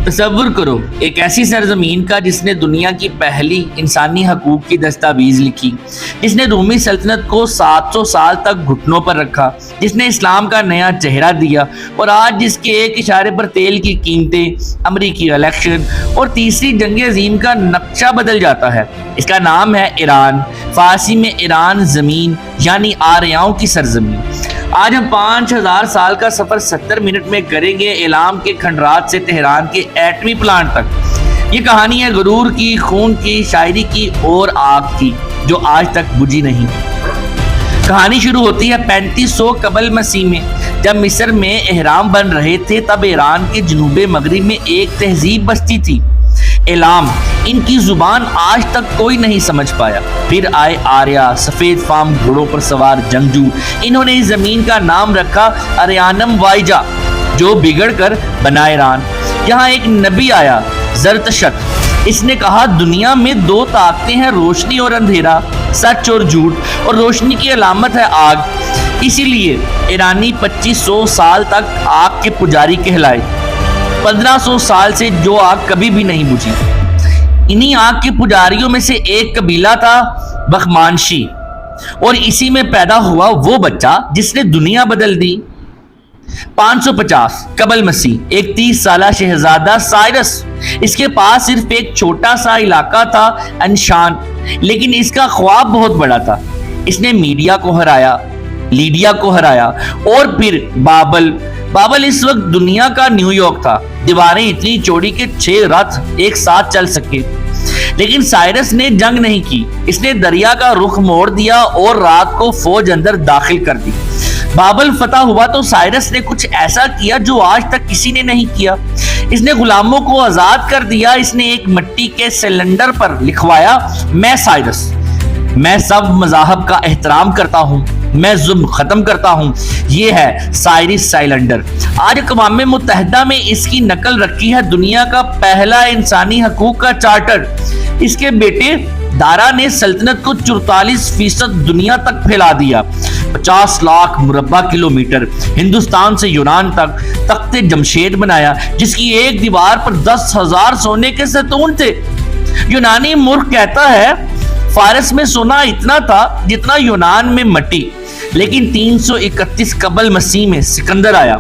تصور کرو ایک ایسی سرزمین کا جس نے دنیا کی پہلی انسانی حقوق کی دستاویز لکھی، جس نے رومی سلطنت کو 700 سال تک گھٹنوں پر رکھا، جس نے اسلام کا نیا چہرہ دیا، اور آج جس کے ایک اشارے پر تیل کی قیمتیں، امریکی الیکشن اور تیسری جنگ عظیم کا نقشہ بدل جاتا ہے۔ اس کا نام ہے ایران، فارسی میں ایران زمین یعنی آریاؤں کی سرزمین۔ آج ہم 5000 سال کا سفر 70 منٹ میں کریں گے، ایلام کے کھنڈرات سے تہران کے ایٹمی پلانٹ تک۔ یہ کہانی ہے غرور کی، خون کی، شاعری کی اور آگ کی جو آج تک بجھی نہیں۔ کہانی شروع ہوتی ہے 3500 قبل مسیح میں، جب مصر میں اہرام بن رہے تھے۔ تب ایران کے جنوب مغرب میں ایک تہذیب بستی تھی، ایلام۔ ان کی زبان آج تک کوئی نہیں سمجھ پایا۔ پھر آئے آریہ، سفید فام گھوڑوں پر سوار جنگجو۔ انہوں نے اس زمین کا نام رکھا اریانم وائجا، جو بگڑ کر بنا ایران۔ یہاں ایک نبی آیا، زرتشت۔ اس نے کہا دنیا میں 2 طاقتیں ہیں، روشنی اور اندھیرا، سچ اور جھوٹ، اور روشنی کی علامت ہے آگ۔ اسی لیے ایرانی 2500 سال تک آگ کے پجاری کہلائے، 1500 سال سے جو آگ کبھی بھی نہیں بجھی۔ انہی آگ کے پجاریوں میں سے ایک قبیلہ تھا بخمانشی، اور اسی میں پیدا ہوا وہ بچہ جس نے دنیا بدل دی۔ 550 قبل مسیح ایک 30 سالہ شہزادہ سائرس، اس کے پاس صرف ایک چھوٹا سا علاقہ تھا انشان، لیکن اس کا خواب بہت بڑا تھا۔ اس نے لیڈیا کو ہرایا اور پھر بابل اس وقت دنیا کا نیو یارک تھا۔ دیواریں اتنی چوڑی کہ 6 رتھ ایک ساتھ چل سکے۔ لیکن سائرس نے جنگ نہیں کی، اس نے دریا کا رخ موڑ دیا اور رات کو فوج اندر داخل کر دی۔ بابل فتح ہوا تو سائرس نے کچھ ایسا کیا جو آج تک کسی نے نہیں کیا۔ اس نے غلاموں کو آزاد کر دیا۔ اس نے ایک مٹی کے سلنڈر پر لکھوایا، میں سائرس، میں سب مذاہب کا احترام کرتا ہوں، میں ظلم ختم کرتا ہوں۔ یہ ہے سائرس سائلنڈر۔ آج اقوام متحدہ میں اس کی نقل رکھی ہے، دنیا کا پہلا انسانی حقوق کا چارٹر۔ اس کے بیٹے دارا نے سلطنت کو 44% دنیا تک پھیلا دیا، 50 لاکھ مربع کلومیٹر، ہندوستان سے یونان تک تخت جمشید بنایا، جس کی ایک دیوار پر 10,000 سونے کے ستون تھے۔ یونانی مورخ کہتا ہے فارس میں سونا اتنا تھا جتنا یونان میں مٹی۔ لیکن 331 قبل مسیح میں سکندر آیا،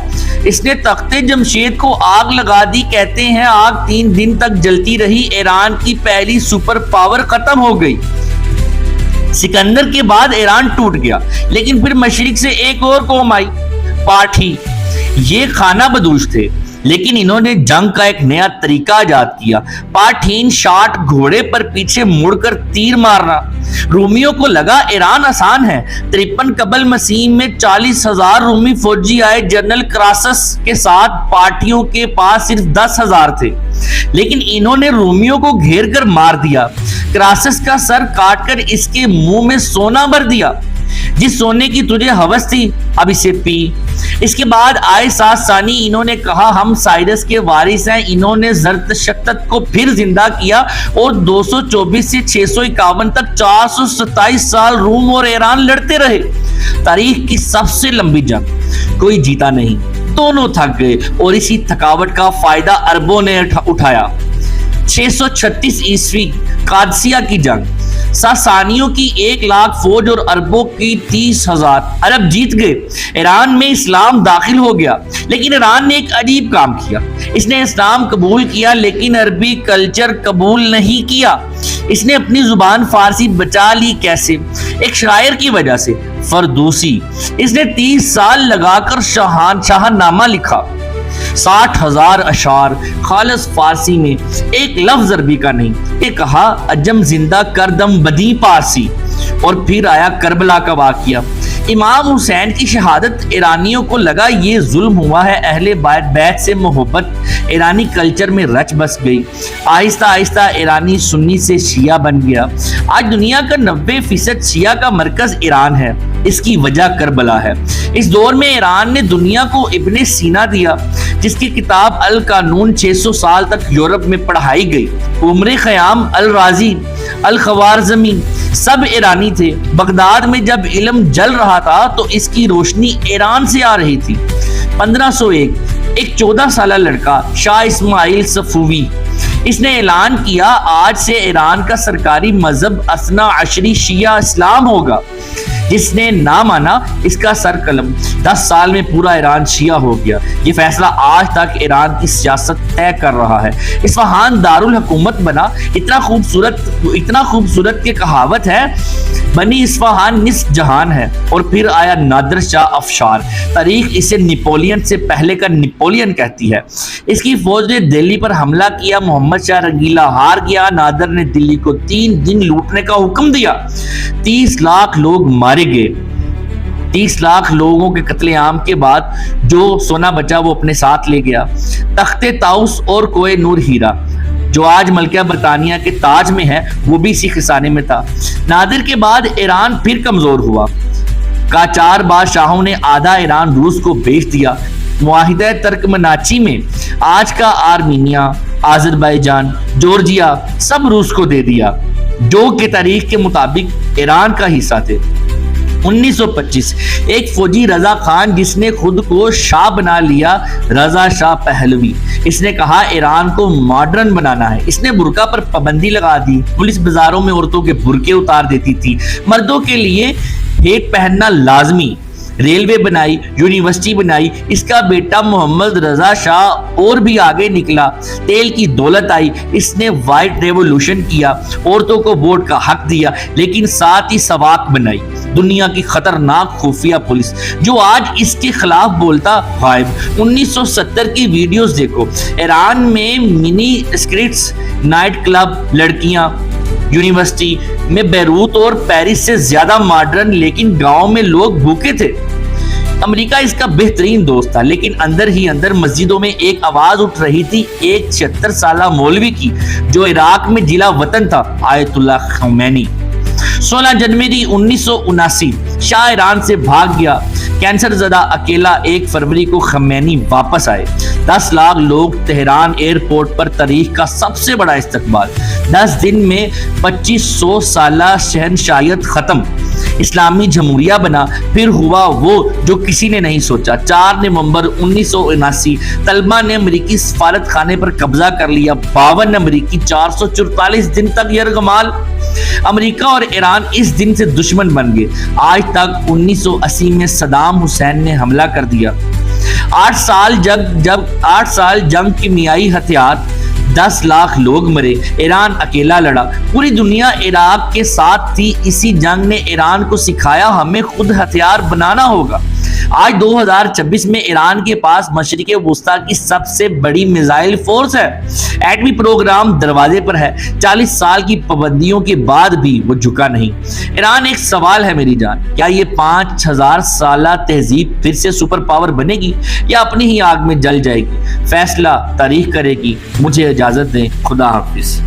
اس نے تخت جمشید کو آگ لگا دی۔ کہتے ہیں آگ 3 دن تک جلتی رہی، ایران کی پہلی سپر پاور ختم ہو گئی۔ سکندر کے بعد ایران ٹوٹ گیا، لیکن پھر مشرق سے ایک اور قوم آئی، پارٹھی۔ یہ خانہ بدوش تھے، لیکن انہوں نے جنگ کا ایک نیا طریقہ ایجاد کیا، پارٹھین شاٹ، گھوڑے پر پیچھے مڑ کر تیر مارنا۔ رومیوں کو لگا ایران آسان ہے۔ 53 قبل مسیح میں 40,000 رومی فوجی آئے جنرل کراسس کے ساتھ۔ پارٹھیوں کے پاس صرف 10,000 تھے، لیکن انہوں نے رومیوں کو گھیر کر مار دیا۔ کراسس کا سر کاٹ کر اس کے منہ میں سونا بھر دیا۔ جس سونے کی تجھے ہوس تھی اب اسے پی۔ اس کے بعد آئے ساسانی، انہوں نے کہا ہم سائرس کے وارث ہیں۔ انہوں نے زرتشت کو پھر زندہ کیا اور 224 سے 651 تک 427 سال روم اور ایران لڑتے رہے۔ تاریخ کی سب سے لمبی جنگ، کوئی جیتا نہیں، دونوں تھک گئے اور اسی تھکاوٹ کا فائدہ عربوں نے اٹھایا۔ 636 عیسوی قادسیہ کی جنگ، ساسانیوں کی 1,00,000 فوج اور عربوں کی 30,000۔ عرب جیت گئے، ایران میں اسلام داخل ہو گیا۔ لیکن ایران نے ایک عجیب کام کیا، اس نے اسلام قبول کیا لیکن عربی کلچر قبول نہیں کیا۔ اس نے اپنی زبان فارسی بچا لی۔ کیسے؟ ایک شاعر کی وجہ سے، فردوسی۔ اس نے 30 سال لگا کر شاہ نامہ لکھا، 60,000 اشعار خالص فارسی میں، ایک لفظ عربی کا نہیں۔ یہ کہا عجم زندہ کردم بدی پارسی۔ اور پھر آیا کربلا کا واقعہ، امام حسین کی شہادت۔ ایرانیوں کو لگا یہ ظلم ہوا ہے، اہل بیت سے محبت ایرانی کلچر میں رچ بس گئی۔ آہستہ آہستہ ایرانی سنی سے شیعہ بن گیا۔ آج دنیا کا 90% شیعہ کا مرکز ایران ہے۔ اس کی وجہ کربلا ہے۔ اس دور میں ایران نے دنیا کو ابن سینا دیا، جس کی کتاب القانون 600 سال تک یورپ میں پڑھائی گئی۔ عمر خیام، الرازی، الخوارزمی سب ایرانی تھے۔ بغداد میں جب علم جل رہا تھا تو اس کی روشنی ایران سے آ رہی تھی۔ 1501 ایک 14 سالہ لڑکا شاہ اسماعیل صفوی، اس نے اعلان کیا آج سے ایران کا سرکاری مذہب اثنا عشری شیعہ اسلام ہوگا۔ جس نے نہ مانا اس کا سر قلم۔ 10 سال میں پورا ایران شیعہ ہو گیا۔ یہ فیصلہ آج تک ایران کی سیاست طے کر رہا ہے۔ اصفہان دارالحکومت بنا۔ اتنا خوبصورت کہ کہاوت ہے بنی اصفہان نصف جہان ہے۔ اور پھر آیا نادر شاہ افشار، تاریخ اسے نپولین سے پہلے کا نپولین کہتی ہے۔ اس کی فوج نے دلی پر حملہ کیا، محمد شاہ رنگیلا ہار گیا، نادر نے دلی کو 3 دن لوٹنے کا حکم دیا، 30 لاکھ لوگ مارے گئے۔ 30 لاکھ لوگوں کے قتل عام کے بعد جو سونا بچا وہ اپنے ساتھ لے گیا۔ تخت طاؤس اور کوہ نور ہیرا جو آج ملکہ برطانیہ کے تاج میں ہے وہ بھی اسی خزانے میں تھا۔ نادر کے بعد ایران پھر کمزور ہوا۔ قاجار بادشاہوں نے آدھا ایران روس کو بیچ دیا۔ معاہدہ ترکمناچی میں آج کا آرمینیا، آذربائیجان، جورجیا سب روس کو دے دیا جو کہ تاریخ کے مطابق ایران کا حصہ تھے۔ 1925 ایک فوجی رضا خان جس نے خود کو شاہ بنا لیا، رضا شاہ پہلوی، اس نے کہا ایران کو ماڈرن بنانا ہے۔ اس نے برقع پر پابندی لگا دی، پولیس بازاروں میں عورتوں کے برقعے اتار دیتی تھی، مردوں کے لیے ہیٹ پہننا لازمی، ریلوے بنائی، یونیورسٹی بنائی۔ اس کا بیٹا محمد رضا شاہ اور بھی آگے نکلا، تیل کی دولت آئی، اس نے وائٹ ریولوشن کیا، عورتوں کو ووٹ کا حق دیا، لیکن ساتھ ہی سواک بنائی، دنیا کی خطرناک خفیہ پولیس جو آج اس کے خلاف بولتا غائب۔ 1970 کی ویڈیوز دیکھو، ایران میں منی اسکرٹس، نائٹ کلب، لڑکیاں، یونیورسٹی میں بیروت اور پیرس سے زیادہ ماڈرن، لیکن گاؤں میں لوگ بھوکے تھے۔ امریکہ اس کا بہترین دوست تھا، لیکن اندر ہی اندر مسجدوں میں ایک آواز اٹھ رہی تھی ایک 76 سالہ مولوی کی جو عراق میں جلا وطن تھا، آیت اللہ خمینی۔ 16 جنوری 1979 شاہ ایران سے بھاگ گیا، کینسر زدہ اکیلا 1 فروری کو خمینی واپس آئے۔ 10 لاکھ لوگ تہران ایئرپورٹ پر، تاریخ کا سب سے بڑا استقبال۔ 10 دن میں 2500 سالہ شہنشاہیت ختم، اسلامی جمہوریہ بنا۔ پھر ہوا وہ جو کسی نے نہیں سوچا، 4 نومبر 1979 طلبہ نے امریکی سفارت خانے پر قبضہ کر لیا، 52 امریکی 444 دن تک یرغمال۔ امریکہ اور ایران اس دن سے دشمن بن گئے۔ آج تک 1980 میں صدام حسین نے حملہ کر دیا۔ 8 سال جنگ، کیمیائی ہتھیار، 10 لاکھ لوگ مرے، ایران اکیلا لڑا، پوری دنیا عراق کے ساتھ تھی۔ اسی جنگ نے ایران کو سکھایا ہمیں خود ہتھیار بنانا ہوگا۔ آج 2026 میں ایران کے پاس مشرق وسطیٰ کی سب سے بڑی میزائل فورس ہے، ایٹمی پروگرام دروازے پر ہے۔ 40 سال کی پابندیوں کے بعد بھی وہ جھکا نہیں۔ ایران ایک سوال ہے میری جان، کیا یہ 5000 سالہ تہذیب پھر سے سپر پاور بنے گی یا اپنی ہی آگ میں جل جائے گی؟ فیصلہ تاریخ کرے گی۔ مجھے اجازت دیں، خدا حافظ۔